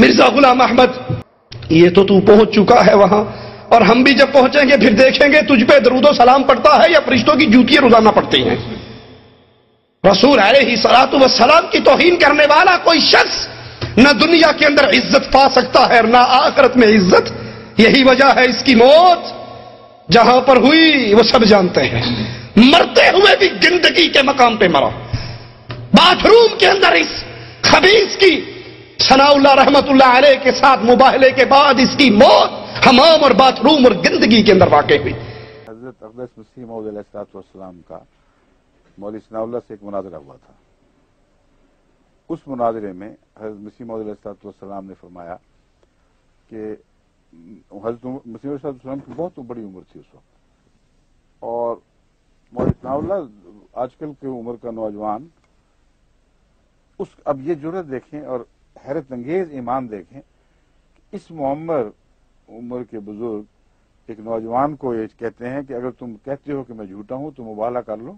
مرزا غلام احمد، یہ تو پہنچ چکا ہے وہاں، اور ہم بھی جب پہنچیں گے پھر دیکھیں گے تجھ پہ درود و سلام پڑتا ہے یا فرشتوں کی جوتیاں روزانہ پڑتی ہیں۔ رسول علیہ الصلوۃ والسلام کی توہین کرنے والا کوئی شخص نہ دنیا کے اندر عزت پا سکتا ہے اور نہ آخرت میں عزت۔ یہی وجہ ہے اس کی موت جہاں پر ہوئی وہ سب جانتے ہیں، مرتے ہوئے بھی گندگی کے مقام پہ مرا، باتھ روم کے اندر اس خبیث کی ثناء اللہ رحمت اللہ علیہ کے ساتھ مباہلے کے بعد اس کی موت حمام اور باتھ روم اور گندگی کے اندر واقع ہوئی۔ حضرت اقدس مسیح موعود علیہ السلام کا مولوی ثناء اللہ سے ایک مناظرہ ہوا تھا۔ اس مناظرے میں حضرت مسیح موعود علیہ السلام نے فرمایا کہ حضرت مسیح علیہ السلام کی بہت بڑی عمر تھی اس وقت، اور مولوی ثناء اللہ آج کل کی عمر کا نوجوان، اب یہ جرأت دیکھیں اور حیرت انگیز ایمان دیکھیں کہ اس معمر عمر کے بزرگ ایک نوجوان کو یہ کہتے ہیں کہ اگر تم کہتے ہو کہ میں جھوٹا ہوں تو مبالغہ کر لو،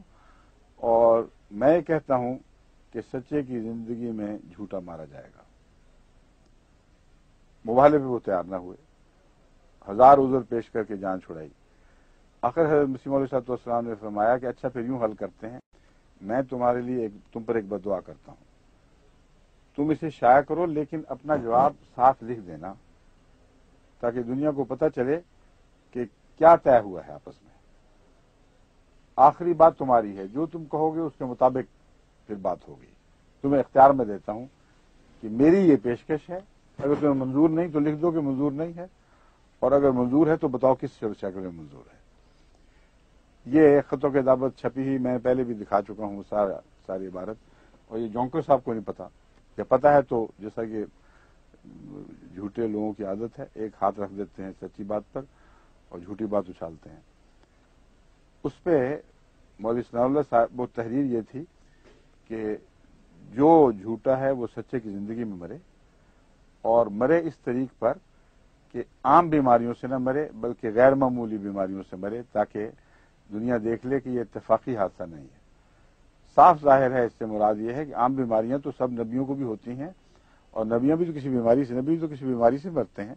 اور میں کہتا ہوں کہ سچے کی زندگی میں جھوٹا مارا جائے گا۔ مبالغے پہ وہ تیار نہ ہوئے، ہزار عذر پیش کر کے جان چھڑائی۔ آخر حضرت مسیح موعود علیہ السلام نے فرمایا کہ اچھا پھر یوں حل کرتے ہیں، میں تمہارے لیے تم پر ایک بددعا کرتا ہوں، تم اسے شائع کرو لیکن اپنا جواب صاف لکھ دینا تاکہ دنیا کو پتہ چلے کہ کیا طے ہوا ہے آپس میں۔ آخری بات تمہاری ہے، جو تم کہو گے اس کے مطابق پھر بات ہوگی۔ تمہیں اختیار میں دیتا ہوں کہ میری یہ پیشکش ہے، اگر تمہیں منظور نہیں تو لکھ دو کہ منظور نہیں ہے، اور اگر منظور ہے تو بتاؤ کس شکل میں منظور ہے۔ یہ خط و کتابت چھپی ہی میں پہلے بھی دکھا چکا ہوں ساری عبارت، اور یہ جونکر صاحب کو نہیں پتا، یا پتا ہے تو جیسا کہ جھوٹے لوگوں کی عادت ہے، ایک ہاتھ رکھ دیتے ہیں سچی بات پر اور جھوٹی بات اچھالتے ہیں۔ اس پہ مولوی ثناء اللہ صاحب وہ تحریر یہ تھی کہ جو جھوٹا ہے وہ سچے کی زندگی میں مرے، اور مرے اس طریق پر کہ عام بیماریوں سے نہ مرے بلکہ غیر معمولی بیماریوں سے مرے، تاکہ دنیا دیکھ لے کہ یہ اتفاقی حادثہ نہیں ہے۔ صاف ظاہر ہے اس سے مراد یہ ہے کہ عام بیماریاں تو سب نبیوں کو بھی ہوتی ہیں، اور نبیوں بھی تو کسی بیماری سے نبی تو کسی بیماری سے مرتے ہیں۔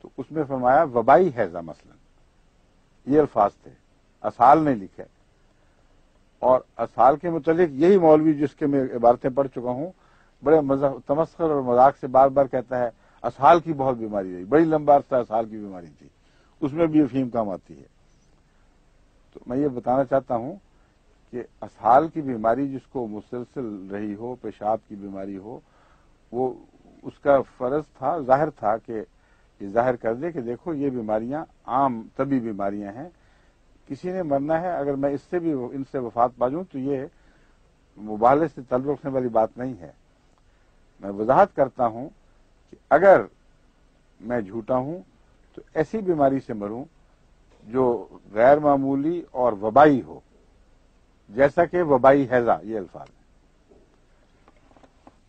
تو اس میں فرمایا وبائی ہیضہ مثلا، یہ الفاظ تھے، اسال نہیں لکھے۔ اور اسال کے متعلق یہی مولوی جس کے میں عبارتیں پڑھ چکا ہوں بڑے تمسخر اور مذاق سے بار بار کہتا ہے اسال کی بہت بیماری رہی، بڑی لمبا عرصہ اسال کی بیماری تھی، اس میں بھی افہیم کام آتی ہے۔ تو میں یہ بتانا چاہتا ہوں کہ اسال کی بیماری جس کو مسلسل رہی ہو، پیشاب کی بیماری ہو، وہ اس کا فرض تھا، ظاہر تھا کہ یہ ظاہر کر دے کہ دیکھو یہ بیماریاں عام طبی بیماریاں ہیں، کسی نے مرنا ہے، اگر میں اس سے بھی ان سے وفات پا جوں تو یہ مبالغے سے تعلق رکھنے والی بات نہیں ہے۔ میں وضاحت کرتا ہوں کہ اگر میں جھوٹا ہوں تو ایسی بیماری سے مروں جو غیر معمولی اور وبائی ہو، جیسا کہ وبائی ہیضہ، یہ الفاظ ہیں۔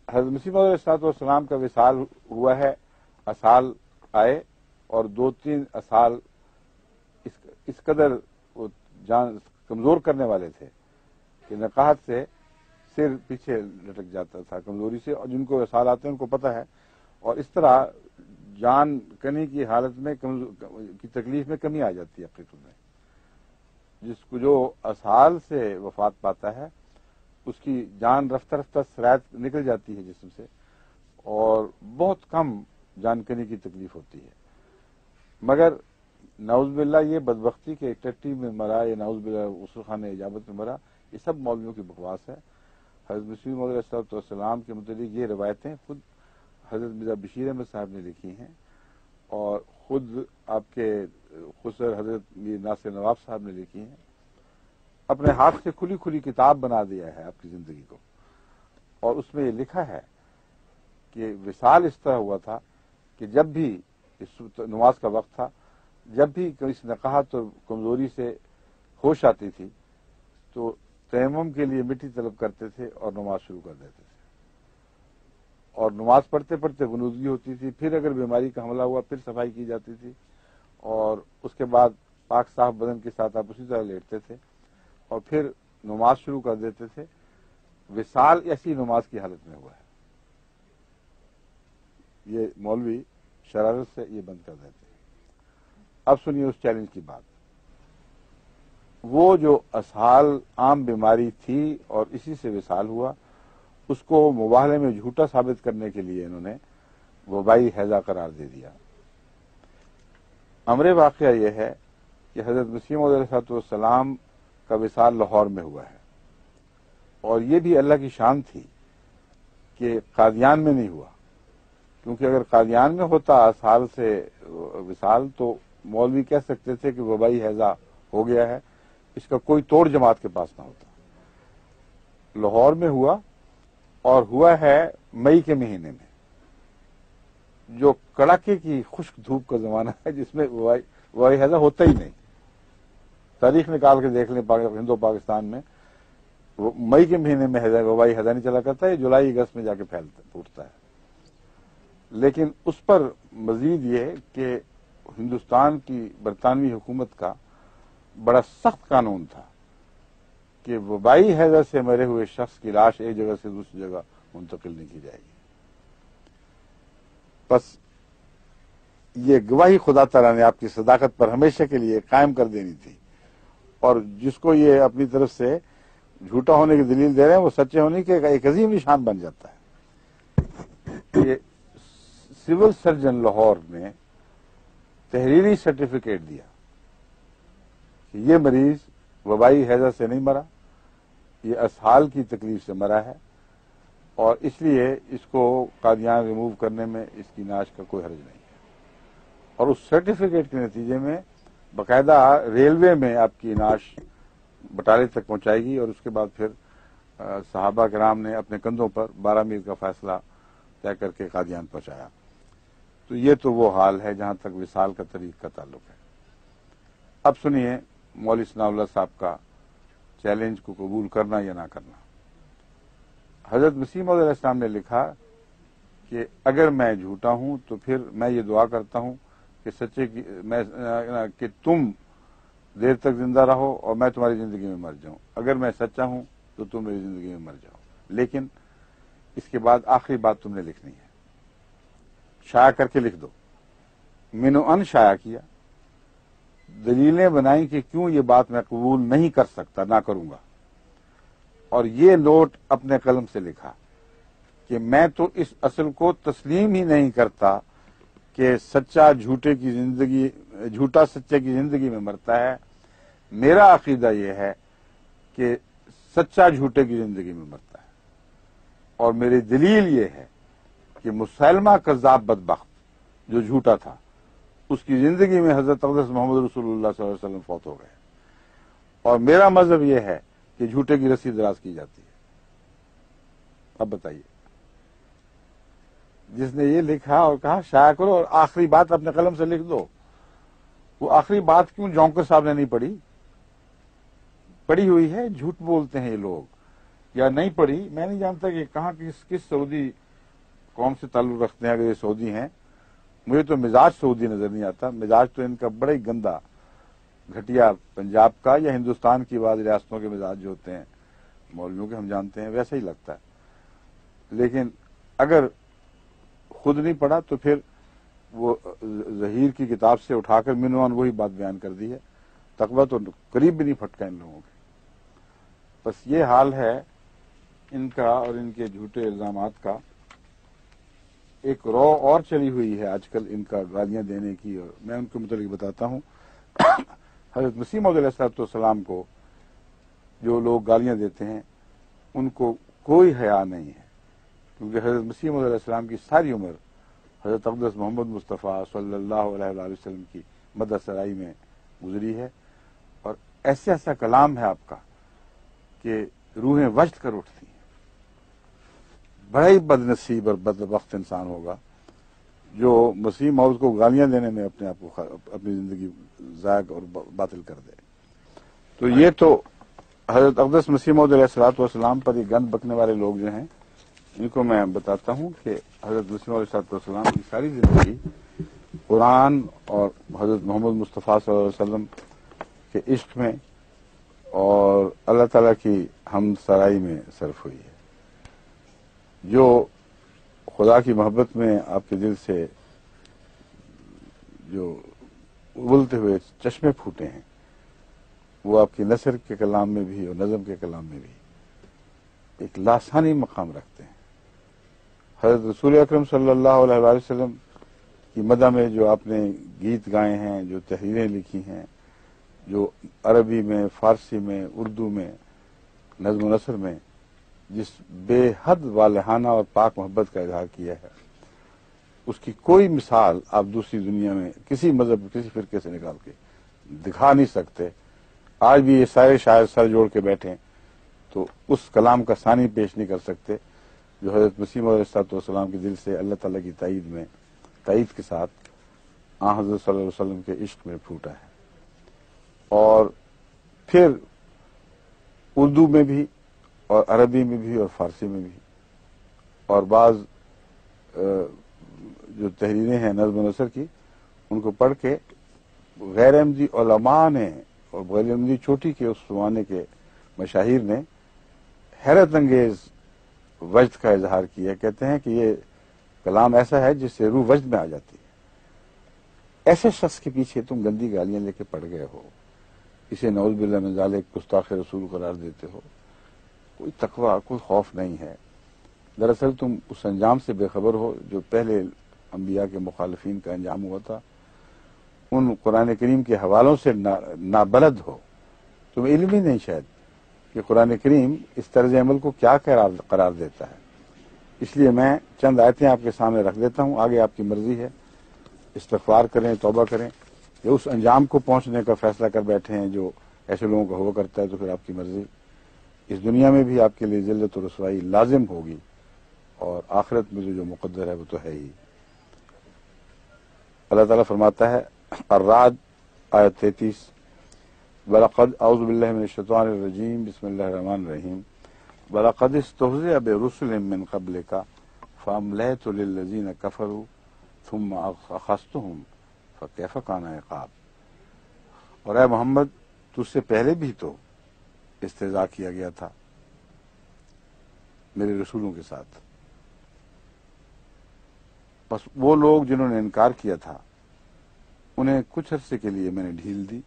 حضرت مسیح موعود علیہ السلام کا وصال ہوا ہے، اسال آئے، اور 2-3 اسال اس قدر وہ جان کمزور کرنے والے تھے کہ نقاہت سے سر پیچھے لٹک جاتا تھا کمزوری سے، اور جن کو اسال آتے ہیں ان کو پتہ ہے۔ اور اس طرح جان کنی کی حالت میں کی تکلیف میں کمی آ جاتی ہے حقیقت میں۔ جس کو جو اسال سے وفات پاتا ہے اس کی جان رفتہ رفتہ سرایت نکل جاتی ہے جسم سے، اور بہت کم جان کنی کی تکلیف ہوتی ہے۔ مگر نعوذ باللہ یہ بدبختی کہ ٹٹی میں مرا یا نعوذ باللہ غسل خانہ اجابت میں مرا، یہ سب مولویوں کی بکواس ہے۔ حضرت مسیح موعود علیہ السلام کے متعلق یہ روایتیں خود حضرت مرزا بشیر احمد صاحب نے لکھی ہیں، اور خود آپ کے خسر حضرت میر ناصر نواب صاحب نے لکھی ہیں۔ اپنے ہاتھ سے کھلی کھلی کتاب بنا دیا ہے آپ کی زندگی کو، اور اس میں یہ لکھا ہے کہ وصال اس طرح ہوا تھا کہ جب بھی اس نماز کا وقت تھا، جب بھی اس نقاہت اور کمزوری سے ہوش آتی تھی تو تیمم کے لیے مٹی طلب کرتے تھے اور نماز شروع کر دیتے تھے، اور نماز پڑھتے پڑھتے غنودگی ہوتی تھی، پھر اگر بیماری کا حملہ ہوا پھر صفائی کی جاتی تھی، اور اس کے بعد پاک صاف بدن کے ساتھ آپ اسی طرح لیٹتے تھے اور پھر نماز شروع کر دیتے تھے۔ وصال ایسی نماز کی حالت میں ہوا ہے۔ یہ مولوی شرارت سے یہ بند کر دیتے ہیں۔ اب سنیے اس چیلنج کی بات۔ وہ جو اسہال عام بیماری تھی اور اسی سے وصال ہوا، اس کو مباہلے میں جھوٹا ثابت کرنے کے لیے انہوں نے وبائی ہیضہ قرار دے دیا۔ امر واقعہ یہ ہے کہ حضرت مسیح موعود علیہ السلام کا وصال لاہور میں ہوا ہے، اور یہ بھی اللہ کی شان تھی کہ قادیان میں نہیں ہوا، کیونکہ اگر قادیان میں ہوتا اسہال سے وصال تو مولوی کہہ سکتے تھے کہ وبائی ہیضہ ہو گیا ہے، اس کا کوئی توڑ جماعت کے پاس نہ ہوتا۔ لاہور میں ہوا، اور ہوا ہے مئی کے مہینے میں، جو کڑاکے کی خشک دھوپ کا زمانہ ہے، جس میں وبائی ہیضہ ہوتا ہی نہیں۔ تاریخ نکال کے دیکھ لیں ہندو پاکستان میں، مئی کے مہینے میں وبائی ہیضہ نہیں چلا کرتا ہے، جولائی اگست میں جا کے پھوٹتا ہے۔ لیکن اس پر مزید یہ کہ ہندوستان کی برطانوی حکومت کا بڑا سخت قانون تھا کہ وبائی ہیضہ سے مرے ہوئے شخص کی لاش ایک جگہ سے دوسری جگہ منتقل نہیں کی جائے گی۔ بس یہ گواہی خدا تعالیٰ نے آپ کی صداقت پر ہمیشہ کے لیے قائم کر دینی تھی، اور جس کو یہ اپنی طرف سے جھوٹا ہونے کی دلیل دے رہے ہیں وہ سچے ہونے کے ایک عظیم نشان بن جاتا ہے۔ یہ سول سرجن لاہور نے تحریری سرٹیفکیٹ دیا کہ یہ مریض وبائی ہیضہ سے نہیں مرا، یہ اسہال کی تکلیف سے مرا ہے، اور اس لیے اس کو قادیان ریموو کرنے میں اس کی نعش کا کوئی حرج نہیں ہے۔ اور اس سرٹیفکیٹ کے نتیجے میں باقاعدہ ریلوے میں آپ کی نعش بٹالے تک پہنچائے گی، اور اس کے بعد پھر صحابہ کرام نے اپنے کندھوں پر 12 میل کا فاصلہ طے کر کے قادیان پہنچایا۔ تو یہ تو وہ حال ہے جہاں تک وصال کا طریق کا تعلق ہے۔ اب سنیے مولوی ثناء اللہ صاحب کا چیلنج کو قبول کرنا یا نہ کرنا۔ حضرت مسیح موعود علیہ السلام نے لکھا کہ اگر میں جھوٹا ہوں تو پھر میں یہ دعا کرتا ہوں کہ تم دیر تک زندہ رہو اور میں تمہاری زندگی میں مر جاؤں، اگر میں سچا ہوں تو تم میری زندگی میں مر جاؤ، لیکن اس کے بعد آخری بات تم نے لکھنی ہے، شائع کر کے لکھ دو۔ منو ان شائع کیا، دلیلیں بنائیں کہ کیوں یہ بات میں قبول نہیں کر سکتا، نہ کروں گا، اور یہ نوٹ اپنے قلم سے لکھا کہ میں تو اس اصل کو تسلیم ہی نہیں کرتا کہ سچا جھوٹے کی زندگی، جھوٹا سچے کی زندگی میں مرتا ہے۔ میرا عقیدہ یہ ہے کہ سچا جھوٹے کی زندگی میں مرتا ہے، اور میری دلیل یہ ہے کہ مسیلمہ کذاب بدبخت جو جھوٹا تھا، اس کی زندگی میں حضرت اقدس محمد رسول اللہ صلی اللہ علیہ وسلم فوت ہو گئے، اور میرا مذہب یہ ہے کہ جھوٹے کی رسی دراز کی جاتی ہے۔ اب بتائیے، جس نے یہ لکھا اور کہا شائع کرو اور آخری بات اپنے قلم سے لکھ دو، وہ آخری بات کیوں جونکر صاحب نے نہیں پڑھی؟ پڑھی ہوئی ہے، جھوٹ بولتے ہیں یہ لوگ، یا نہیں پڑھی میں نہیں جانتا کہ کہاں کس سعودی قوم سے تعلق رکھتے ہیں۔ اگر یہ سعودی ہیں، مجھے تو مزاج سعودی نظر نہیں آتا، مزاج تو ان کا بڑا ہی گندا گھٹیا پنجاب کا یا ہندوستان کی بعض ریاستوں کے مزاج جو ہوتے ہیں مولویوں کے ہم جانتے ہیں ویسا ہی لگتا ہے۔ لیکن اگر خود نہیں پڑھا تو پھر وہ ظہیر کی کتاب سے اٹھا کر منوان وہی بات بیان کر دی ہے، تقویٰ تو قریب بھی نہیں پھٹکا ان لوگوں کے۔ بس یہ حال ہے ان کا اور ان کے جھوٹے الزامات کا۔ ایک رو اور چلی ہوئی ہے آج کل ان کا گالیاں دینے کی، اور میں ان کے متعلق بتاتا ہوں۔ حضرت مسیح موعود علیہ السلام کو جو لوگ گالیاں دیتے ہیں ان کو کوئی حیا نہیں ہے، کیونکہ حضرت مسیح موعود علیہ السلام کی ساری عمر حضرت اقدس محمد مصطفیٰ صلی اللہ علیہ وآلہ وسلم کی مدح سرائی میں گزری ہے، اور ایسا کلام ہے آپ کا کہ روحیں وجد کر اٹھتی ہیں۔ بڑا ہی بد نصیب اور بدبخت انسان ہوگا جو مسیح موعود کو گالیاں دینے میں اپنے آپ کو اپنی زندگی ضائع اور باطل کر دے۔ تو یہ تو حضرت اقدس مسیح موعود علیہ السلام پر یہ گند بکنے والے لوگ جو ہیں ان کو میں بتاتا ہوں کہ حضرت مسیح موعود علیہ السلام کی ساری زندگی قرآن اور حضرت محمد مصطفیٰ صلی اللہ علیہ وسلم کے عشق میں اور اللہ تعالیٰ کی ہم سرائی میں صرف ہوئی ہے۔ جو خدا کی محبت میں آپ کے دل سے جو ابلتے ہوئے چشمے پھوٹے ہیں وہ آپ کی نثر کے کلام میں بھی اور نظم کے کلام میں بھی ایک لاسانی مقام رکھتے ہیں۔ حضرت رسول اکرم صلی اللہ علیہ وآلہ وسلم کی مدح میں جو آپ نے گیت گائے ہیں، جو تحریریں لکھی ہیں، جو عربی میں، فارسی میں، اردو میں، نظم و نثر میں جس بے حد والہانہ اور پاک محبت کا اظہار کیا ہے، اس کی کوئی مثال آپ دوسری دنیا میں کسی مذہب کسی فرقے سے نکال کے دکھا نہیں سکتے۔ آج بھی یہ سارے شاعر سر جوڑ کے بیٹھیں تو اس کلام کا ثانی پیش نہیں کر سکتے جو حضرت مسیح موعود علیہ السلام کے دل سے اللہ تعالیٰ کی تائید کے ساتھ آن حضرت صلی اللہ علیہ وسلم کے عشق میں پھوٹا ہے۔ اور پھر اردو میں بھی اور عربی میں بھی اور فارسی میں بھی، اور بعض جو تحریریں ہیں نظم و نثر کی ان کو پڑھ کے غیر احمدی علماء نے اور غیر احمدی چوٹی کے اس زمانے کے مشاہیر نے حیرت انگیز وجد کا اظہار کیا، کہتے ہیں کہ یہ کلام ایسا ہے جس سے روح وجد میں آ جاتی ہے۔ ایسے شخص کے پیچھے تم گندی گالیاں لے کے پڑ گئے ہو، اسے نعوذ باللہ من ذالک گستاخ رسول قرار دیتے ہو، کوئی تقوی کوئی خوف نہیں ہے۔ دراصل تم اس انجام سے بے خبر ہو جو پہلے انبیاء کے مخالفین کا انجام ہوا تھا، ان قرآن کریم کے حوالوں سے نابلد ہو، تمہیں علم ہی نہیں شاید کہ قرآن کریم اس طرز عمل کو کیا قرار دیتا ہے۔ اس لیے میں چند آیتیں آپ کے سامنے رکھ دیتا ہوں، آگے آپ کی مرضی ہے، استغفار کریں، توبہ کریں، یا اس انجام کو پہنچنے کا فیصلہ کر بیٹھے ہیں جو ایسے لوگوں کا ہوا کرتا ہے، تو پھر آپ کی مرضی۔ اس دنیا میں بھی آپ کے لیے ذلت و رسوائی لازم ہوگی، اور آخرت میں جو مقدر ہے وہ تو ہے ہی۔ اللہ تعالیٰ فرماتا ہے الرعد آیت 33، وَلَقَدْ اعوذ باللہ من الشیطان الرجیم بسم اللہ الرحمن الرحیم وَلَقَدِ اسْتُهْزِئَ بِرُسُلٍ مِّن قَبْلِكَ فَأَمْلَيْتُ لِلَّذِينَ كَفَرُوا ثُمَّ أَخَذْتُهُمْ فَكَيْفَ كَانَ عِقَابِ۔ اور اے محمد، تجھ سے پہلے بھی تو استہزاء کیا گیا تھا میرے رسولوں کے ساتھ، بس وہ لوگ جنہوں نے انکار کیا تھا انہیں کچھ عرصے کے لیے میں نے ڈھیل دی،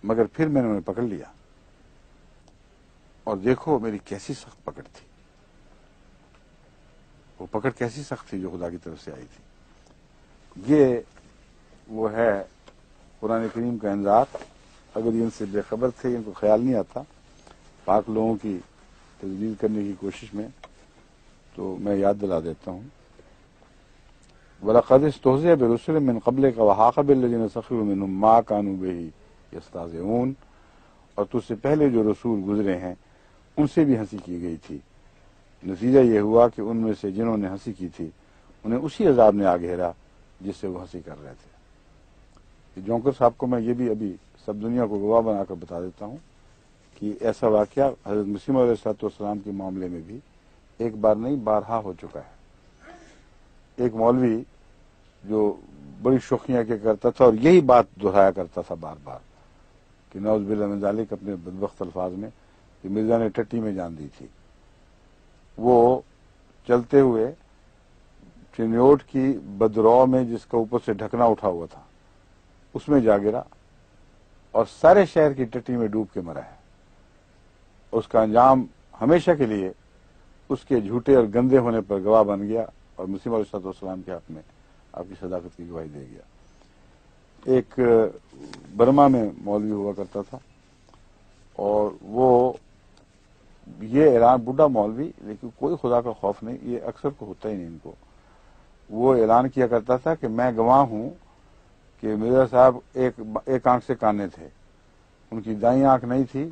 مگر پھر میں نے انہیں پکڑ لیا، اور دیکھو میری کیسی سخت پکڑ تھی۔ وہ پکڑ کیسی سخت تھی جو خدا کی طرف سے آئی تھی۔ یہ وہ ہے قرآن کریم کا انذار۔ اگر یہ ان سے بے خبر تھے، ان کو خیال نہیں آتا پاک لوگوں کی تجدید کرنے کی کوشش میں، تو میں یاد دلا دیتا ہوں۔ وَلَقَدِ اسْتُهْزِئَ بِرُسُلٍ مِّن قَبْلِكَ وَحَاقَ بِالَّذِينَ سَخِرُوا مِنْهُم مَّا كَانُوا بِهِ يَسْتَهْزِئُونَ۔ اور تجھ سے پہلے جو رسول گزرے ہیں ان سے بھی ہنسی کی گئی تھی، نتیجہ یہ ہوا کہ ان میں سے جنہوں نے ہنسی کی تھی انہیں اسی عذاب نے آ گھیرا جس سے وہ ہنسی کر رہے تھے۔ جونکر صاحب کو میں یہ بھی ابھی سب دنیا کو گواہ بنا کر بتا دیتا ہوں کہ ایسا واقعہ حضرت مسیح موعود علیہ السلام کے معاملے میں بھی ایک بار نہیں بارہا ہو چکا ہے۔ ایک مولوی جو بڑی شوخیاں کیا کرتا تھا اور یہی بات دہرایا کرتا تھا بار بار کہ نعوذ باللہ من ذالک اپنے بدبخت الفاظ میں کہ مرزا نے ٹٹی میں جان دی تھی، وہ چلتے ہوئے چنیوٹ کی بدرو میں جس کا اوپر سے ڈھکنا اٹھا ہوا تھا اس میں جا گرا اور سارے شہر کی ٹٹی میں ڈوب کے مرا ہے۔ اس کا انجام ہمیشہ کے لیے اس کے جھوٹے اور گندے ہونے پر گواہ بن گیا اور مسیح علیہ السلام کے حق میں آپ کی صداقت کی گواہی دے گیا۔ ایک برما میں مولوی ہوا کرتا تھا، اور وہ یہ اعلان، بڈھا مولوی لیکن کوئی خدا کا خوف نہیں، یہ اکثر کو ہوتا ہی نہیں ان کو، وہ اعلان کیا کرتا تھا کہ میں گواہ ہوں کہ مرزا صاحب ایک آنکھ سے کانے تھے، ان کی دائیں آنکھ نہیں تھی،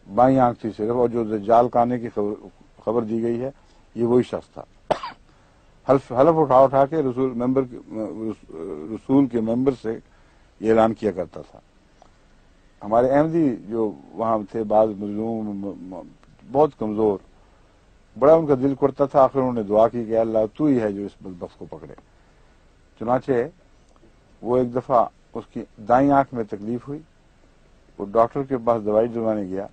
بائیں آنکھ تھی صرف، اور جو دجال کانے کی خبر دی گئی ہے یہ وہی شخص تھا۔ حلف اٹھا کے رسول کے ممبر سے یہ اعلان کیا کرتا تھا۔ ہمارے احمدی جو وہاں تھے بعض مظلوم بہت کمزور، بڑا ان کا دل کرتا تھا، آخر انہوں نے دعا کی کہ اللہ تو ہی ہے جو اس بدبخت کو پکڑے۔ چنانچہ وہ ایک دفعہ اس کی دائیں آنکھ میں تکلیف ہوئی، وہ ڈاکٹر کے پاس دوائی دلوانے گیا،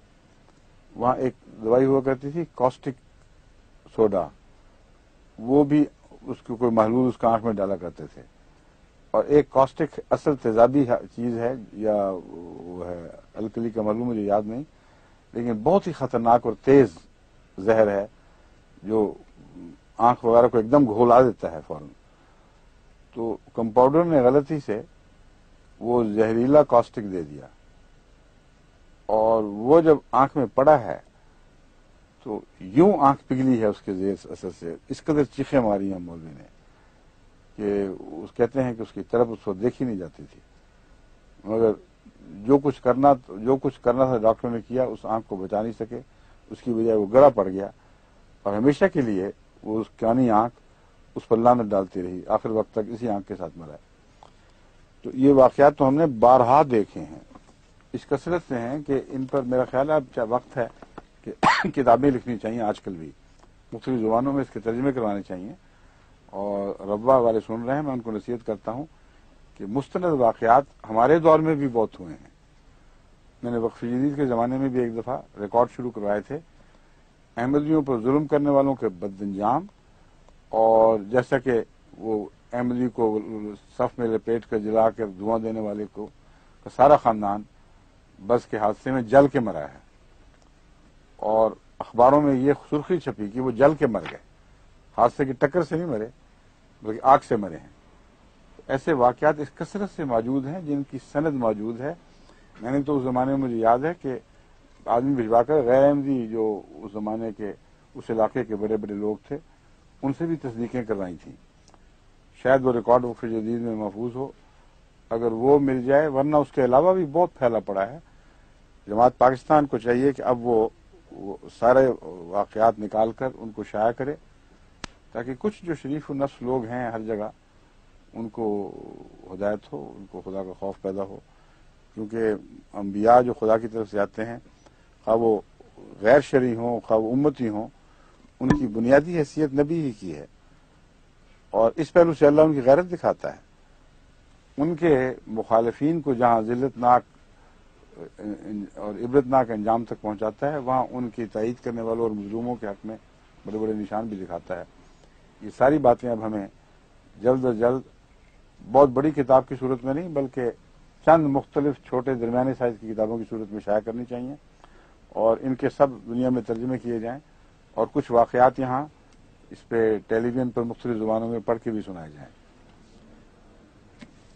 وہاں ایک دوائی ہوا کرتی تھی کاسٹک سوڈا، وہ بھی اس کو کوئی محلول اس کا آنکھ میں ڈالا کرتے تھے. اور ایک کاسٹک اصل تیزابی چیز ہے یا وہ ہے الکلی کا محلول مجھے یاد نہیں، لیکن بہت ہی خطرناک اور تیز زہر ہے جو آنکھ وغیرہ کو ایک دم گھولا دیتا ہے فوراً. تو کمپاؤنڈر نے غلطی سے وہ زہریلا کاسٹک دے دیا اور وہ جب آنکھ میں پڑا ہے تو یوں آنکھ پگھلی ہے اس کے زیر اثر سے، اس قدر چیخیں ماری ہیں مولوی نے کہ اس کہتے ہیں کہ اس کی طرف اس کو دیکھی نہیں جاتی تھی، مگر جو کچھ کرنا تھا ڈاکٹر نے کیا، اس آنکھ کو بچا نہیں سکے، اس کی بجائے وہ گڑا پڑ گیا اور ہمیشہ کے لیے وہ اس کانی آنکھ اس پر لعنت ڈالتی رہی، آخر وقت تک اسی آنکھ کے ساتھ مرا ہے. تو یہ واقعات تو ہم نے بارہا دیکھے ہیں، اس کثرت سے ہیں کہ ان پر میرا خیال ہے اب وقت ہے کہ کتابیں لکھنی چاہیے آج کل بھی، مختلف زبانوں میں اس کے ترجمے کروانے چاہیے. اور ربوہ والے سن رہے ہیں، میں ان کو نصیحت کرتا ہوں کہ مستند واقعات ہمارے دور میں بھی بہت ہوئے ہیں. میں نے وقف جدید کے زمانے میں بھی ایک دفعہ ریکارڈ شروع کروائے تھے احمدیوں پر ظلم کرنے والوں کے بد انجام، اور جیسا کہ وہ احمدی کو صف میں لپیٹ کر جلا کر دھواں دینے والے کو کا سارا خاندان بس کے حادثے میں جل کے مرا ہے، اور اخباروں میں یہ سرخی چھپی کہ وہ جل کے مر گئے، حادثے کی ٹکر سے نہیں مرے بلکہ آگ سے مرے ہیں. ایسے واقعات اس کثرت سے موجود ہیں جن کی سند موجود ہے. میں نے تو اس زمانے میں مجھے یاد ہے کہ آدمی بھجوا کر غیر احمدی جو اس زمانے کے اس علاقے کے بڑے بڑے لوگ تھے ان سے بھی تصدیقیں کروائی تھیں. شاید وہ ریکارڈ وقف جدید میں محفوظ ہو، اگر وہ مل جائے، ورنہ اس کے علاوہ بھی بہت پھیلا پڑا ہے. جماعت پاکستان کو چاہیے کہ اب وہ سارے واقعات نکال کر ان کو شائع کرے تاکہ کچھ جو شریف النفس لوگ ہیں ہر جگہ ان کو ہدایت ہو، ان کو خدا کا خوف پیدا ہو. کیونکہ انبیاء جو خدا کی طرف سے آتے ہیں، خواہ وہ غیر شرعی ہوں خواہ وہ امتی ہوں، ان کی بنیادی حیثیت نبی ہی کی ہے، اور اس پہلو سے اللہ ان کی غیرت دکھاتا ہے. ان کے مخالفین کو جہاں ذلتناک اور عبرتناک انجام تک پہنچاتا ہے، وہاں ان کی تائید کرنے والوں اور مظلوموں کے حق میں بڑے بڑے نشان بھی دکھاتا ہے. یہ ساری باتیں اب ہمیں جلد از جلد بہت بڑی کتاب کی صورت میں نہیں بلکہ چند مختلف چھوٹے درمیانے سائز کی کتابوں کی صورت میں شائع کرنی چاہیے، اور ان کے سب دنیا میں ترجمے کیے جائیں، اور کچھ واقعات یہاں اس پہ ٹیلی ویژن پر مختلف زبانوں میں پڑھ کے بھی سنائے جائیں.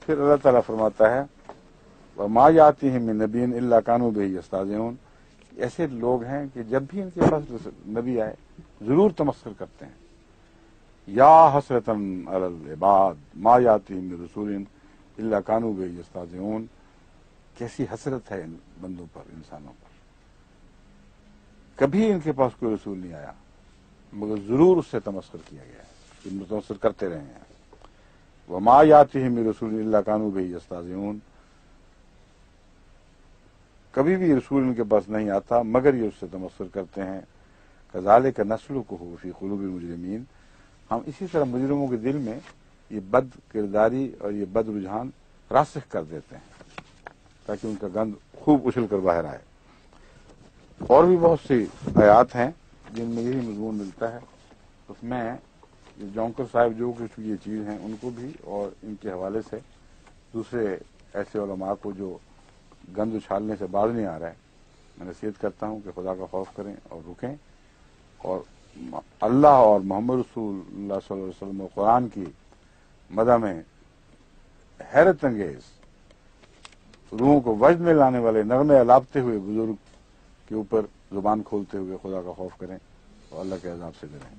پھر اللہ تعالیٰ فرماتا ہے وَمَا يَأْتِيهِم مِّن نَبِيٍّ إِلَّا كَانُوا بِهِ يَسْتَهْزِئُونَ. ایسے لوگ ہیں کہ جب بھی ان کے پاس نبی آئے ضرور تمسخر کرتے ہیں. یا حسرتاً علی العباد ما یاتیہم من رسول الا کانوا بہ یستہزئون. کیسی حسرت ہے ان بندوں پر، انسانوں پر، کبھی ان کے پاس کوئی رسول نہیں آیا مگر ضرور اس سے تمسخر کیا گیا ہے، یہ تمسخر کرتے رہے ہیں. وما یاتیہم من رسول الا کانوا بہ یستہزئون. کبھی بھی رسول ان کے پاس نہیں آتا مگر یہ اس سے تمسخر کرتے ہیں. کذالک نسلکہ فی قلوب المجرمین. ہم اسی طرح مجرموں کے دل میں یہ بد کرداری اور یہ بد رجحان راسخ کر دیتے ہیں تاکہ ان کا گند خوب اچھل کر باہر آئے. اور بھی بہت سی آیات ہیں جن میں یہی مضمون ملتا ہے. اس میں جونکر صاحب جو کچھ یہ چیز ہیں ان کو بھی اور ان کے حوالے سے دوسرے ایسے علماء کو جو گند اچھالنے سے باز نہیں آ رہا ہے، میں نصیحت کرتا ہوں کہ خدا کا خوف کریں اور رکیں، اور اللہ اور محمد رسول اللہ صلی اللہ علیہ وسلم و قرآن کی مدح میں حیرت انگیز روحوں کو وجد میں لانے والے نغمے الاپتے ہوئے بزرگ کے اوپر زبان کھولتے ہوئے خدا کا خوف کریں اور اللہ کے عذاب سے ڈریں.